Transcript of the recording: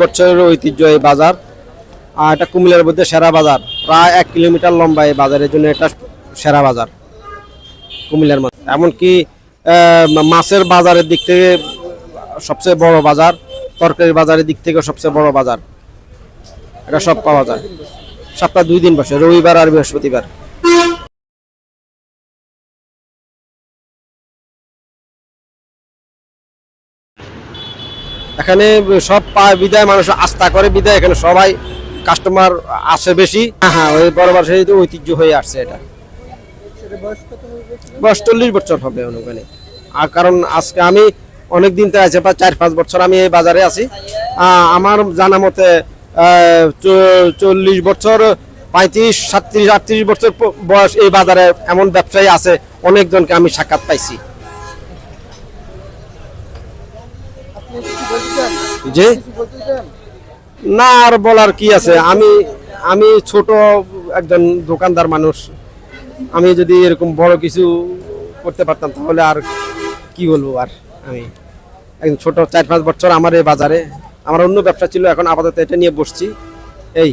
বছরের ঐতিহ্য এই বাজার। আর এটা কুমিল্লার মধ্যে সেরা বাজার, প্রায় 1 কিলোমিটার লম্বা এই বাজারের জন্য এটা সেরা বাজার কুমিল্লার মধ্যে। এমনকি মাছের বাজারের দিক থেকে সবচেয়ে বড় বাজার, তরকারি বাজারের দিক থেকে সবচেয়ে বড় বাজার। এটা সব পাওয়া যায়, সপ্তাহে 2 দিন বসে, রবিবার আর বৃহস্পতিবার। এখানে সব পায় বিদায়, মানুষ আস্থা করে বিদায়, এখানে সবাই কাস্টমার আসে বেশি। হ্যাঁ, ওই বড় বাজার ঐতিহ্য হয়ে আসছে এটা। বয়স 40 বছর হবে অনুমানিক। আর কারণ আজকে আমি অনেক দিন থেকে আছে, প্রায় 4-5 বছর আমি এই বাজারে আছি। আমার জানা মতে 40 বছর, 35, 37, 38 বছর বয়স এই বাজারে এমন ব্যবসায়ী আছে, অনেকজনকে আমি সাক্ষাৎ পাইছি। যে না আর বলার কি আছে, আমি ছোট একজন দোকানদার মানুষ। আমি যদি এরকম বড় কিছু করতে পারতাম তাহলে আর কি বলবো। আর আমি একদম ছোট, 4-5 বছর আমার এই বাজারে, আমার অন্য ব্যবসা ছিল, এখন আপাতত এটা নিয়ে বসছি এই।